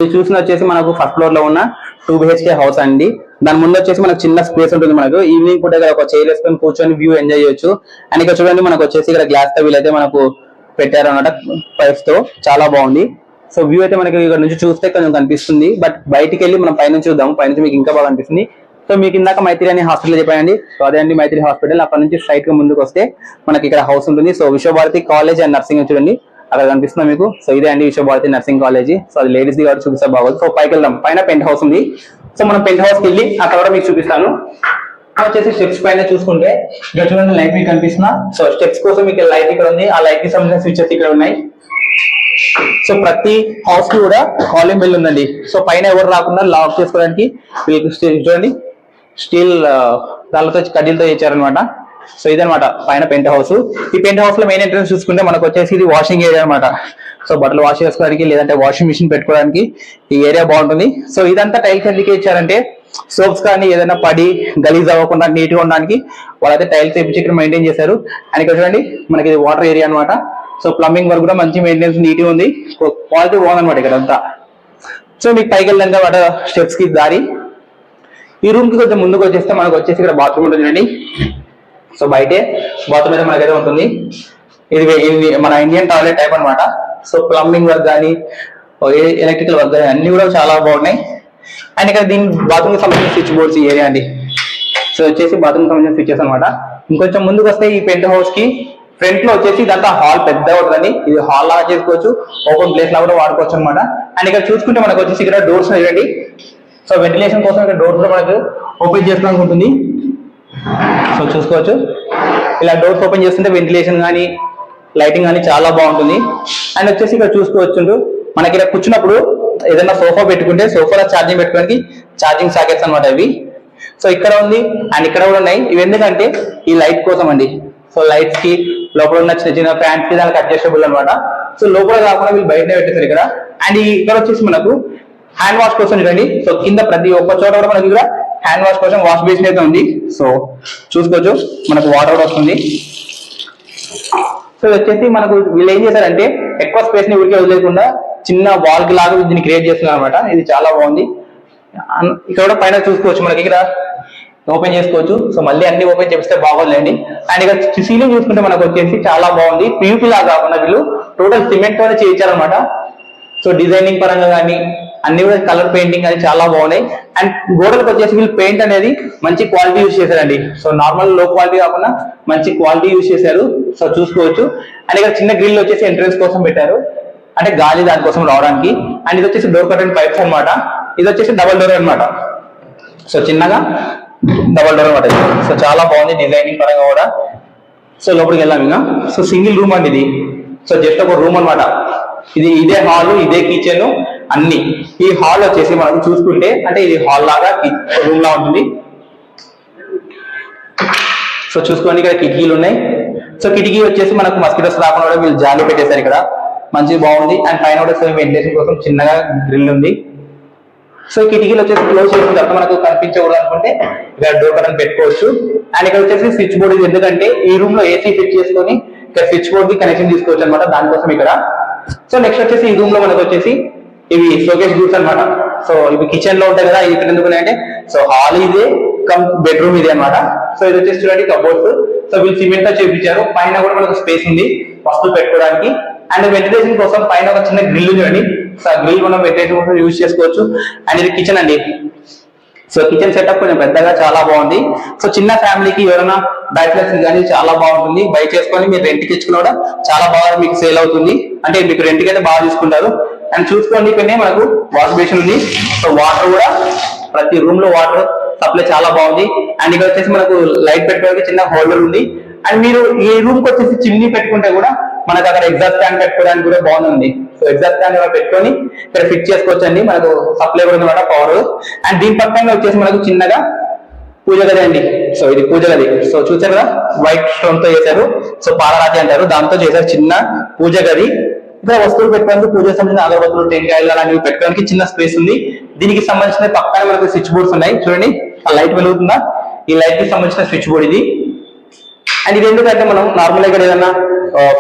ఇది చూసిన వచ్చేసి మనకు ఫస్ట్ ఫ్లోర్ లో ఉన్న 2 BHK హౌస్ అండి. దాని ముందు వచ్చేసి మనకు చిన్న స్పేస్ ఉంటుంది. మనకు ఈవినింగ్ పూట ఒక చైర్ వేసుకొని కూర్చొని వ్యూ ఎంజాయ్ చేయొచ్చు. అండ్ ఇక్కడ చూడండి మనకు వచ్చేసి ఇక్కడ గ్లాస్ తో వీలైతే మనకు పెట్టారు అన్నమాట పైప్స్ తో, చాలా బాగుంది. సో వ్యూ అయితే మనకి ఇక్కడ నుంచి చూస్తే కొంచెం కనిపిస్తుంది, బట్ బయటికి వెళ్ళి మనం పైన చూద్దాము. పైనుంచి మీకు ఇంకా బాగా కనిపిస్తుంది. సో మీకు ఇందాక మైత్రి అని హాస్పిటల్ చెప్పాయండి. సో అదే అండి మైత్రి హాస్పిటల్. అక్కడ నుంచి స్ట్రైట్ గా ముందుకు వస్తే మనకి ఇక్కడ హౌస్ ఉంటుంది. So Vishwabharati college and nursing చూడండి అక్కడ కనిపిస్తుంది మీకు. సో ఇదే అండి విశ్వభారతి నర్సింగ్ కాలేజీ. సో అది లేడీస్ ది కాబట్టి చూపిస్తే బాగోదు. సో పైకి వెళ్దాం. పైన పెంట్ హౌస్ ఉంది. సో మనం పెంట్ హౌస్ కి వెళ్ళి అక్కడ కూడా మీకు చూపిస్తాను. వచ్చేసి స్టెప్స్ పైన చూసుకుంటే ఇక్కడ చూడండి లైట్ మీకు కనిపిస్తున్నా. సో స్టెప్స్ కోసం మీకు లైట్ ఇక్కడ ఉంది. ఆ లైట్ కి సంబంధించిన స్విచెస్ ఇక్కడ ఉన్నాయి. సో ప్రతి హౌస్ కి కూడా కాలింగ్ బెల్ ఉందండి. సో పైన ఎవరు రాకుండా లాక్ చేసుకోవడానికి చూడండి స్టీల్ దానితో కడ్డీలతో చేశారనమాట. సో ఇదనమాట పైన పెంట్ హౌస్. ఈ పెంట్ హౌస్ లో మెయిన్ ఎంట్రన్స్ చూసుకుంటే మనకు వచ్చేసి ఇది వాషింగ్ ఏరియా అనమాట. సో బట్టలు వాష్ చేసుకోవడానికి లేదంటే వాషింగ్ మిషన్ పెట్టుకోవడానికి ఈ ఏరియా బాగుంటుంది. సో ఇదంతా టైల్స్ ఎందుకు ఇచ్చారంటే సోప్స్ కానీ ఏదైనా పడి గలీజ్ అవ్వకుండా నీట్ గా ఉండడానికి వాళ్ళైతే టైల్స్ వేపించి ఇక్కడ మెయింటైన్ చేశారు. అండ్ ఇక్కడ చూడండి మనకి ఇది వాటర్ ఏరియా అనమాట. సో ప్లంబింగ్ వర్క్ కూడా మంచి మెయింటెనెన్స్ నీట్ గా ఉంది. క్వాలిటీ బాగుందన్నమాట ఇక్కడ అంతా. సో మీకు పైకి వెళ్ళాక వాటర్ స్టెప్స్ కి దారి. ఈ రూమ్ కి కొంచెం ముందుకు వచ్చేస్తే మనకు వచ్చేసి ఇక్కడ బాత్రూమ్ ఉంటుంది చూడండి. సో బయటే బాత్రూమ్ అయితే మనకైతే ఉంటుంది. ఇది మన ఇండియన్ టాయిలెట్ టైప్ అనమాట. సో ప్లంబింగ్ వర్క్ కానీ ఎలక్ట్రికల్ వర్క్ కానీ అన్ని కూడా చాలా బాగున్నాయి. అండ్ ఇక్కడ దీని బాత్రూమ్ కి సంబంధించిన స్విచ్ బోర్డ్స్ ఈ ఏరియా అండి. సో వచ్చేసి బాత్రూమ్ సంబంధించిన స్విచెస్ అనమాట. ఇంకొంచెం ముందుకు వస్తే ఈ పెంట్ హౌస్ కి ఫ్రంట్ లో వచ్చేసి ఇదంతా హాల్ పెద్ద అవుతుందండి. ఇది హాల్ లాగా చేసుకోవచ్చు, ఓపెన్ ప్లేస్ లా కూడా వాడుకోవచ్చు అనమాట. అండ్ ఇక్కడ చూసుకుంటే మనకు వచ్చేసి ఇక్కడ డోర్స్ చూడండి. సో వెంటిలేషన్ కోసం ఇక్కడ డోర్స్ కూడా మనకు ఓపెన్ చేసుకోవడానికి ఉంటుంది. సో చూసుకోవచ్చు ఇలా డోర్స్ ఓపెన్ చేస్తుంటే వెంటిలేషన్ కానీ లైటింగ్ కానీ చాలా బాగుంటుంది. అండ్ వచ్చేసి ఇక్కడ చూసుకోవచ్చు మనకి ఇక్కడ కూర్చున్నప్పుడు ఏదైనా సోఫా పెట్టుకుంటే సోఫాలో ఛార్జింగ్ పెట్టుకోవడానికి ఛార్జింగ్ సాకెట్స్ అనమాట ఇవి. సో ఇక్కడ ఉంది అండ్ ఇక్కడ కూడా ఉన్నాయి. ఇవి ఎందుకంటే ఈ లైట్ కోసం అండి. సో లైట్స్ కి లోపల ఉన్న చిన్న చిన్న ఫ్యాన్స్ కి దానికి అడ్జస్టబుల్ అనమాట. సో లోపల కాకుండా వీళ్ళు బయటనే పెట్టేస్తారు ఇక్కడ. అండ్ ఇక్కడ వచ్చేసి మనకు హ్యాండ్ వాష్ కోసం చూడండి. సో కింద ప్రతి ఒక్క చోట కూడా మనకి ఇక్కడ హ్యాండ్ వాష్ కోసం వాష్ బేసిన్ అయితే ఉంది. సో చూసుకోవచ్చు మనకు వాటర్ కూడా వస్తుంది. సో వచ్చేసి మనకు వీళ్ళు ఏం చేశారంటే ఎక్కువ స్పేస్ ని ఊరికే వదిలేకుండా చిన్న వాల్ కి లాగా దీన్ని క్రియేట్ చేస్తున్నారు అనమాట. ఇది చాలా బాగుంది. ఇక్కడ కూడా పైన చూసుకోవచ్చు మనకి ఇక్కడ ఓపెన్ చేసుకోవచ్చు. సో మళ్ళీ అన్ని ఓపెన్ చేస్తే బాగోలేండి. అండ్ ఇక్కడ సీలింగ్ చూసుకుంటే మనకు వచ్చేసి చాలా బాగుంది. పీయూపీ లాగా కాకుండా వీళ్ళు టోటల్ సిమెంట్ తోనే చేయించారనమాట. సో డిజైనింగ్ పరంగా కానీ అన్ని కూడా కలర్ పెయింటింగ్ అది చాలా బాగున్నాయి. అండ్ గోడలకు వచ్చేసి వీళ్ళు పెయింట్ అనేది మంచి క్వాలిటీ యూజ్ చేశారండి. సో నార్మల్ లో క్వాలిటీ కాకుండా మంచి క్వాలిటీ యూజ్ చేశారు. సో చూసుకోవచ్చు. అండ్ ఇక్కడ చిన్న గ్రిల్ వచ్చేసి ఎంట్రన్స్ కోసం పెట్టారు, అంటే గాలి దానికోసం రావడానికి. అండ్ ఇది వచ్చేసి డోర్ కర్టెన్ పైప్స్ అనమాట. ఇది వచ్చేసి డబల్ డోర్ అనమాట. సో చిన్నగా డబల్ డోర్ అనమాట. సో చాలా బాగుంది డిజైనింగ్ పరంగా కూడా. సో లోపలికి వెళ్దాం ఇంకా. సో సింగిల్ రూమ్ అండి ఇది. సో జస్ట్ ఒక రూమ్ అనమాట. ఇదే హాల్, ఇదే కిచెన్ అన్ని. ఈ హాల్ వచ్చేసి మనం చూసుకుంటే అంటే ఇది హాల్ లాగా రూమ్ లా ఉంటుంది. సో చూసుకోండి ఇక్కడ కిటికీలు ఉన్నాయి. సో కిటికీ వచ్చేసి మనకు మస్కిటోస్ రాకుండా కూడా వీళ్ళు జాలి పెట్టేశారు ఇక్కడ, మంచిగా బాగుంది. అండ్ పైన కూడా వెంటిలేషన్ కోసం చిన్నగా గ్రిల్ ఉంది. సో కిటికీలు వచ్చేసి క్లోజ్ చేసిన తర్వాత మనకు కనిపించకూడదు అనుకుంటే ఇక్కడ డోర్ కర్టెన్ పెట్టుకోవచ్చు. అండ్ ఇక్కడ వచ్చేసి స్విచ్ బోర్డ్ ఇది, ఎందుకంటే ఈ రూమ్ లో ఏసీ ఫిట్ చేసుకొని ఇక్కడ స్విచ్ బోర్డ్ కి కనెక్షన్ తీసుకోవచ్చు అనమాట, దానికోసం ఇక్కడ. సో నెక్స్ట్ వచ్చేసి ఈ రూమ్ లో మనకు వచ్చేసి ఇవి షోకేస్ గూడ్స్ అనమాట. సో ఇవి కిచెన్ లో ఉంటాయి కదా, ఇవి ఇక్కడ ఎందుకు అంటే సో హాల్ ఇదే కమ్ బెడ్రూమ్ ఇది అనమాట. సో ఇది వచ్చేసి చూడండి కబోర్డ్స్. సో వీళ్ళు సిమెంట్ తో చేపించారు. పైన కూడా మనకు స్పేస్ ఉంది వస్తువులు పెట్టుకోవడానికి. అండ్ వెంటిలేషన్ కోసం పైన ఒక చిన్న గ్రిల్ చూడండి. సో ఆ గ్రిల్ మనం వెంటిలేషన్ కోసం యూజ్ చేసుకోవచ్చు. అండ్ ఇది కిచెన్ అండి. సో కిచెన్ సెటప్ కొంచెం పెద్దగా చాలా బాగుంది. సో చిన్న ఫ్యామిలీకి ఎవరైనా బ్యాచిలర్స్ కానీ చాలా బాగుంటుంది. బై చేసుకొని మీరు రెంట్కి ఇచ్చుకున్నా కూడా చాలా బాగా మీకు సేల్ అవుతుంది. అంటే మీకు రెంట్కి అయితే బాగా తీసుకుంటారు. అండ్ చూసుకోండి ఇక్కడనే మనకు వాష్ బేసిన్ ఉంది. సో వాటర్ కూడా ప్రతి రూమ్ లో వాటర్ సప్లై చాలా బాగుంది. అండ్ ఇక్కడ వచ్చేసి మనకు లైట్ పెట్టుకోవడానికి చిన్న హోల్డర్ ఉంది. అండ్ మీరు ఈ రూమ్ కి వచ్చేసి చిమ్నీ పెట్టుకుంటే కూడా మనకు అక్కడ ఎగ్జాస్ట్ ఫ్యాన్ పెట్టుకోవడానికి కూడా బాగుంది. సో ఎగ్జాస్ట్ ఫ్యాన్ పెట్టుకొని ఇక్కడ ఫిట్ చేసుకోవచ్చు అండి. మనకు సప్లై కూడా అనమాట పవర్. అండ్ దీని పక్కన వచ్చేసి మనకు చిన్నగా పూజ గది అండి. సో ఇది పూజ గది. సో చూసారు కదా, వైట్ స్టోన్ తో చేశారు. సో పాలరాతి అంటారు, దాంతో చేశారు చిన్న పూజ గది. ఇక్కడ వస్తువులు పెట్టుకోవడానికి, పూజ సంబంధించిన అగరబత్తులు, టెంకాయలు అలాంటివి పెట్టుకోవడానికి చిన్న స్పేస్ ఉంది. దీనికి సంబంధించిన పక్కన మనకు స్విచ్ బోర్డ్స్ ఉన్నాయి. చూడండి ఆ లైట్ వెలుగుతుందా, ఈ లైట్ కి సంబంధించిన స్విచ్ బోర్డ్ ఇది. అండ్ ఇది ఎందుకంటే మనం నార్మల్ గా ఏదైనా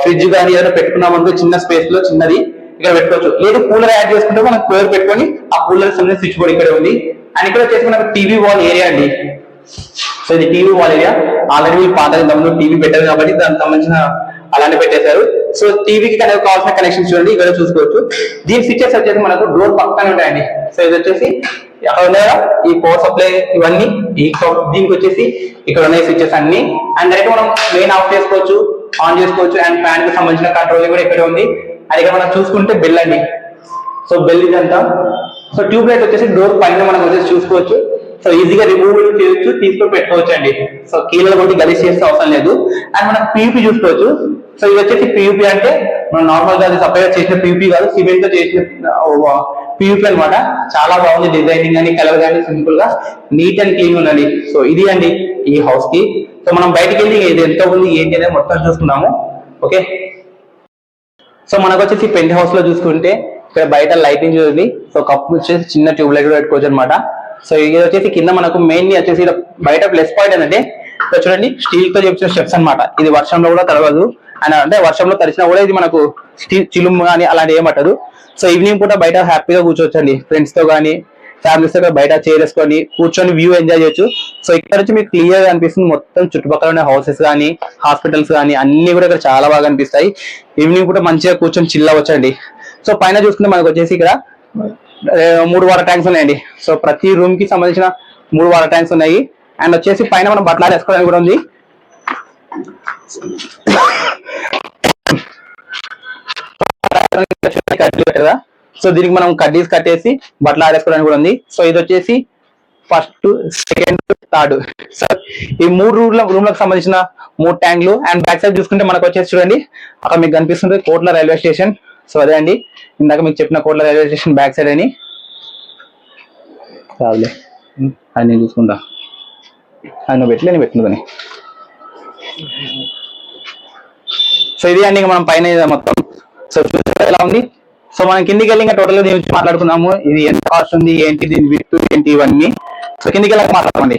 ఫ్రిడ్జ్ కానీ ఏదైనా పెట్టుకున్నాం అనుకో చిన్న స్పేస్ లో చిన్నది ఇక్కడ పెట్టుకోవచ్చు. లేదు కూలర్ యాడ్ చేసుకుంటే మనం కూలర్ పెట్టుకొని ఆ కూలర్ సంబంధించిన స్విచ్ బోర్డ్ ఇక్కడ ఉంది. అండ్ ఇక్కడ వచ్చేసి మనకు టీవీ వాల్ ఏరియా అండి. సో ఇది టీవీ వాల్ ఏరియా. ఆల్రెడీ పాత టీవీ పెట్టారు కాబట్టి దానికి సంబంధించిన అలానే పెట్టేశారు. సో టీవీకి కావాల్సిన కనెక్షన్ చూడండి ఇక్కడ చూసుకోవచ్చు. దీని స్విచెస్ వచ్చేసి మనకు డోర్ పక్కనే ఉంటాయండి. సో ఇది వచ్చేసి అక్కడ ఉన్నాయా ఈ పవర్ సప్లై ఇవన్నీ, దీనికి వచ్చేసి ఇక్కడ ఉన్నాయి స్విచెస్ అన్ని. అండ్ డైరెక్ట్ మనం మెయిన్ ఆఫ్ చేసుకోవచ్చు, ఆన్ చేసుకోవచ్చు. అండ్ ఫ్యాన్ కి సంబంధించిన కంట్రోల్ కూడా ఇక్కడ ఉంది. అది ఇక్కడ మనం చూసుకుంటే బెల్ అండి. సో బెల్ ఇదంతా. సో ట్యూబ్ లైట్ వచ్చేసి డోర్ పైన మనం వచ్చేసి చూసుకోవచ్చు. సో ఈజీగా రిమూవ్ చేయొచ్చు, తీసుకొని పెట్టుకోవచ్చు అండి. సో కీళ్ళ కొట్టి గలీజ్ చేస్తే అవసరం లేదు. అండ్ మనం పియూపీ చూసుకోవచ్చు. సో ఇది వచ్చేసి పియూపీ అంటే మనం నార్మల్ గా సపరేట్ చేసిన పియూపీ కాదు, సిమెంట్ తో చేసిన పియూపీ అనమాట. చాలా బాగుంది డిజైనింగ్ అని, కలర్ కానీ సింపుల్ గా నీట్ అండ్ క్లీన్ ఉందండి. సో ఇది అండి ఈ హౌస్ కి. సో మనం బయటకు వెళ్ళి ఇది ఎంత ఉంది ఏంటి అనేది మొత్తం చూసుకున్నాము. ఓకే, సో మనకు వచ్చేసి పెంట్ హౌస్ లో చూసుకుంటే ఇక్కడ బయట లైటింగ్ చూడండి. సో కప్పు వచ్చేసి చిన్న ట్యూబ్ లైట్ కూడా పెట్టుకోవచ్చు అనమాట. సో ఇది వచ్చేసి కింద మనకు మెయిన్ వచ్చేసి బయట ప్లస్ పాయింట్ ఏంటంటే ఇక్కడ చూడండి స్టీల్ తో చేసిన స్టెప్స్ అనమాట. ఇది వర్షంలో కూడా తడవదు. అండ్ అంటే వర్షంలో తడిచినా కూడా ఇది మనకు స్టీల్ చిలుము కానీ అలాంటి ఏమంటారు. సో ఈవినింగ్ పూట బయట హ్యాపీగా కూర్చోవచ్చు అండి, ఫ్రెండ్స్ తో కానీ ఫ్యామిలీస్ తో బయట చేరేసుకొని కూర్చొని వ్యూ ఎంజాయ్ చేయొచ్చు. సో ఇక్కడ నుంచి మీకు క్లియర్ గా అనిపిస్తుంది మొత్తం చుట్టుపక్కల ఉన్న హౌసెస్ కానీ హాస్పిటల్స్ కానీ అన్ని కూడా ఇక్కడ చాలా బాగా అనిపిస్తాయి. ఈవినింగ్ పూట మంచిగా కూర్చొని చిల్ అవ్వచ్చండి. సో పైన చూసుకుంటే మనకు వచ్చేసి ఇక్కడ 3 వాటర్ ట్యాంక్స్ ఉన్నాయండి. సో ప్రతి రూమ్ కి సంబంధించిన 3 వాటర్ ట్యాంక్స్ ఉన్నాయి. అండ్ వచ్చేసి పైన మనం బట్టలు వేసుకోవడానికి కూడా ఉంది. సో దీనికి మనం కడ్డీస్ కట్టేసి బట్టలు ఆడేసుకోవడానికి కూడా ఉంది. సో ఇది వచ్చేసి ఫస్ట్, సెకండ్, థర్డ్. సో ఈ 3 రూమ్లకు సంబంధించిన 3 ట్యాంకులు. అండ్ బ్యాక్ సైడ్ చూసుకుంటే మనకు వచ్చేసి చూడండి అక్కడ మీకు కనిపిస్తుంది కోట్ల రైల్వే స్టేషన్. సో అదే అండి ఇందాక మీకు చెప్పిన కోట్ల రైల్వే స్టేషన్ బ్యాక్ సైడ్ అని. రావులే అది నేను చూసుకుంటా, అది నువ్వు పెట్టలే, నేను పెట్టుకుందని. సో ఇది అండి మనం పైన మొత్తం. సో చూస్తే ఎలా ఉంది. సో మనం కిందికి వెళ్ళి ఇంకా టోటల్ గా దీని గురించి మాట్లాడుకున్నాము. ఇది ఎంత కాస్ట్ ఉంది, ఏంటి దీని విత్ ఏంటి ఇవన్నీ. సో కిందికి వెళ్ళాక మాట్లాడుకోండి.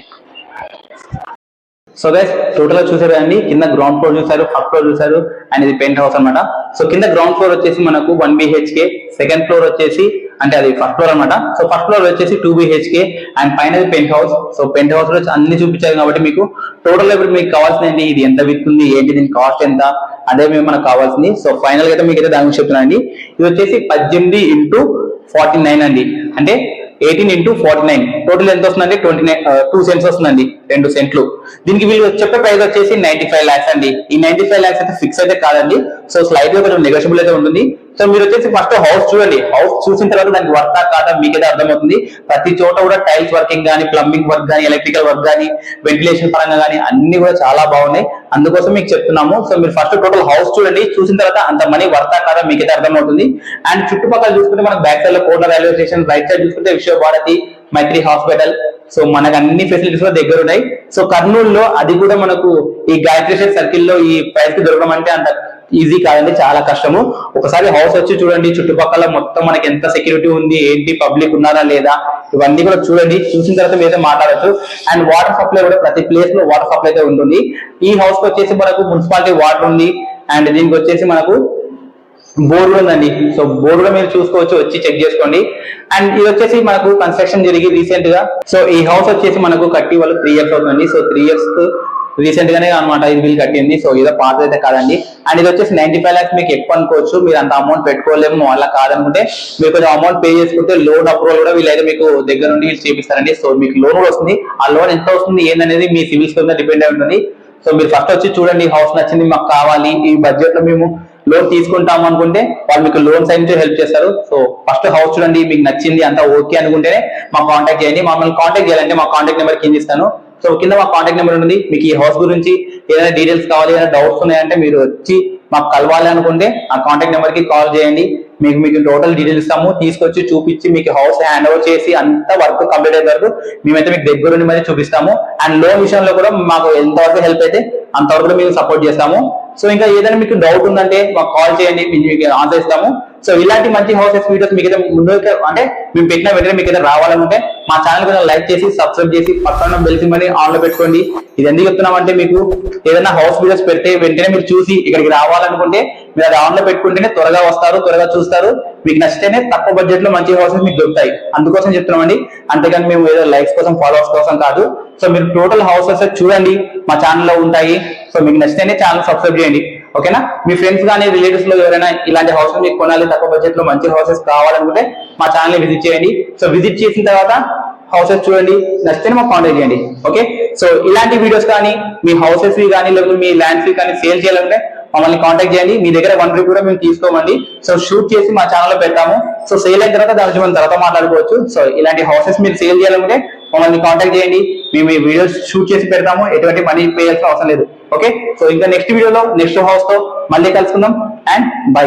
సో గైస్ టోటల్ గా చూసారు కదండి, కింద గ్రౌండ్ ఫ్లోర్ చూసారు, ఫస్ట్ ఫ్లోర్ చూసారు. అండ్ ఇది పెంట్ హౌస్ అనమాట. సో కింద గ్రౌండ్ ఫ్లోర్ వచ్చేసి మనకు 1 BHK, సెకండ్ ఫ్లోర్ వచ్చేసి అంటే అది ఫస్ట్ ఫ్లోర్ అనమాట. సో ఫస్ట్ ఫ్లోర్ వచ్చేసి 2 BHK అండ్ పైన penthouse. So penthouse లో అన్ని చూపించారు కాబట్టి మీకు టోటల్ ఇప్పుడు మీకు కావాల్సింది ఏంటి, ఇది ఎంత విత్ ఉంది ఏంటి, దీని కాస్ట్ ఎంత, అదే మేము మనకు కావాల్సింది. సో ఫైనల్ గా అయితే మీకు అయితే దాని గురించి చెప్తున్నా అండి. ఇది వచ్చేసి 18x49 అండి, అంటే 18x49. టోటల్ ఎంత వస్తుందండి 2 సెంట్స్ వస్తుందండి, 2 సెంట్లు. దీనికి వీళ్ళు చెప్పే ప్రైస్ వచ్చేసి 95 lakhs అండి. ఈ 95 lakhs అయితే ఫిక్స్ అయితే కాదండి. సో స్లైట్ గా కొంచెం నెగోషియబుల్ అయితే ఉంటుంది. సో మీరు వచ్చేసి ఫస్ట్ హౌస్ చూడండి. హౌస్ చూసిన తర్వాత దానికి వర్తా కాదా మీకైతే అర్థమవుతుంది. ప్రతి చోట కూడా టైల్స్ వర్కింగ్ కానీ, ప్లంబింగ్ వర్క్ కానీ, ఎలక్ట్రికల్ వర్క్ కానీ, వెంటిలేషన్ పరంగా కానీ అన్ని కూడా చాలా బాగున్నాయి. అందుకోసం మీకు చెప్తున్నాము. సో మీరు ఫస్ట్ టోటల్ హౌస్ చూడండి, చూసిన తర్వాత అంత మనీ వర్తా కాదా మీకైతే అర్థమవుతుంది. అండ్ చుట్టుపక్కల చూసుకుంటే మనకు బ్యాక్ సైడ్ లో కోట్ల రైల్వే స్టేషన్, రైట్ సైడ్ చూసుకుంటే విశ్వభారతి, మైత్రి హాస్పిటల్. సో మనకు అన్ని ఫెసిలిటీస్ కూడా దగ్గర ఉన్నాయి. సో కర్నూలులో అది కూడా మనకు ఈ గాయత్రి సర్కిల్ లో ఈ ప్రైస్ కి దొరకడం అంటే అంత ఈజీ కాదండి, చాలా కష్టము. ఒకసారి హౌస్ వచ్చి చూడండి, చుట్టుపక్కల మొత్తం మనకి ఎంత సెక్యూరిటీ ఉంది, ఏంటి పబ్లిక్ ఉన్నారా లేదా, ఇవన్నీ కూడా చూడండి. చూసిన తర్వాత మీరైతే మాట్లాడచ్చు. అండ్ వాటర్ సప్లై కూడా ప్రతి ప్లేస్ లో వాటర్ సప్లై అయితే ఉంటుంది. ఈ హౌస్ కి వచ్చేసి మనకు మున్సిపాలిటీ వాటర్ ఉంది. అండ్ దీనికి వచ్చేసి మనకు బోర్డు ఉందండి. సో బోర్డు కూడా మీరు చూసుకోవచ్చు, వచ్చి చెక్ చేసుకోండి. అండ్ ఇది వచ్చేసి మనకు కన్స్ట్రక్షన్ జరిగి రీసెంట్ గా. సో ఈ హౌస్ వచ్చేసి మనకు కట్టి వాళ్ళు 3 years అవుతుంది. సో 3 years రీసెంట్ గానే అనమాట ఇది బిల్ కట్టింది. సో ఇదో పాత అయితే కాదండి. అండ్ ఇది వచ్చేసి 95 lakhs మీకు ఎక్కువ అనుకోవచ్చు, మీరు అంత అమౌంట్ పెట్టుకోలేము అలా కాదనుకుంటే మీరు కొంచెం అమౌంట్ పే చేసుకుంటే లోన్ అప్రూవల్ కూడా వీళ్ళైతే మీకు దగ్గర నుండి చేపిస్తారండి. సో మీకు లోన్ కూడా వస్తుంది. ఆ లోన్ ఎంత వస్తుంది ఏందనేది మీ సివిల్ స్కోర్ మీద డిపెండ్ అయి ఉంటుంది. సో మీరు ఫస్ట్ వచ్చి చూడండి, హౌస్ నచ్చింది మాకు కావాలి, ఈ బడ్జెట్ లో మేము లోన్ తీసుకుంటాం అనుకుంటే వాళ్ళు మీకు లోన్ సైడ్ నుంచి హెల్ప్ చేస్తారు. సో ఫస్ట్ హౌస్ చూడండి, మీకు నచ్చింది అంతా ఓకే అనుకుంటేనే మాకు కాంటాక్ట్ చేయండి. మమ్మల్ని కాంటాక్ట్ చేయాలంటే మా కాంటాక్ట్ నెంబర్ కింద ఇస్తాను. సో కింద మా కాంటాక్ట్ నెంబర్ ఉంటుంది. మీకు ఈ హౌస్ గురించి ఏదైనా డీటెయిల్స్ కావాలి, ఏదైనా డౌట్స్ ఉన్నాయంటే మీరు వచ్చి మాకు కలవాలి అనుకుంటే ఆ కాంటాక్ట్ నెంబర్ కి కాల్ చేయండి. మీకు టోటల్ డీటెయిల్స్ ఇస్తాము, తీసుకొచ్చి చూపించి మీకు హౌస్ హ్యాండ్ ఓవర్ చేసి అంత వర్క్ కంప్లీట్ అయిన వరకు మేమైతే మీకు దగ్గరుండి మరి చూపిస్తాము. అండ్ లోన్ విషయంలో కూడా మాకు ఎంతవరకు హెల్ప్ అయితే అంతవరకు కూడా మేము సపోర్ట్ చేస్తాము. సో ఇంకా ఏదైనా మీకు డౌట్ ఉందంటే మాకు కాల్ చేయండి, మీకు ఆన్సర్ ఇస్తాము. సో ఇలాంటి మంచి హౌసెస్ వీడియోస్ మీకైతే ముందు అంటే మేము పెట్టిన వెంటనే మీకు అయితే రావాలనుకుంటే మా ఛానల్ కూడా లైక్ చేసి సబ్స్క్రైబ్ చేసి పక్కన బెల్ సింబల్ ఆన్ లో పెట్టుకోండి. ఇది ఎందుకు చెప్తున్నామంటే మీకు ఏదైనా హౌస్ వీడియోస్ పెడితే వెంటనే మీరు చూసి ఇక్కడికి రావాలనుకుంటే మీరు అది ఆన్ లో పెట్టుకుంటేనే త్వరగా వస్తారు, త్వరగా చూస్తారు. మీకు నచ్చితేనే తక్కువ బడ్జెట్ లో మంచి హౌసెస్ మీకు దొరుకుతాయి. అందుకోసం చెప్తున్నామండి, అంతేగాని మేము ఏదో లైక్స్ కోసం ఫాలోవర్స్ కోసం కాదు. సో మీరు టోటల్ హౌసెస్ చూడండి, మా ఛానల్లో ఉంటాయి. సో మీకు నచ్చితేనే ఛానల్ సబ్స్క్రైబ్ చేయండి. ఓకేనా? మీ ఫ్రెండ్స్ కానీ రిలేటివ్స్ లో ఎవరైనా ఇలాంటి హౌసెస్ మీకు కొనాలి, తక్కువ బడ్జెట్ లో మంచి హౌసెస్ కావాలనుకుంటే మా ఛానల్ ని విజిట్ చేయండి. సో విజిట్ చేసిన తర్వాత హౌసెస్ చూడండి, నచ్చితే మాకు కాంటాక్ట్ చేయండి. ఓకే, సో ఇలాంటి వీడియోస్ కానీ మీ హౌసెస్ కానీ లేకపోతే మీ ల్యాండ్స్ కానీ సేల్ చేయాలంటే మమ్మల్ని కాంటాక్ట్ చేయండి. మీ దగ్గర 1 రూపీ కూడా మేము తీసుకోమండి. సో షూట్ చేసి మా ఛానల్లో పెడతాము. సో సేల్ అయిన తర్వాత దాని గురించి మనం తర్వాత మాట్లాడుకోవచ్చు. సో ఇలాంటి హౌసెస్ మీరు సేల్ చేయాలంటే మమ్మల్ని కాంటాక్ట్ చేయండి. మేము ఈ వీడియోస్ షూట్ చేసి పెడతాము, ఎటువంటి మనీ పే చేయాల్సిన అవసరం లేదు. ఓకే, సో ఇంకా నెక్స్ట్ వీడియోలో నెక్స్ట్ హౌస్ తో మళ్ళీ కలుసుకుందాం. And by.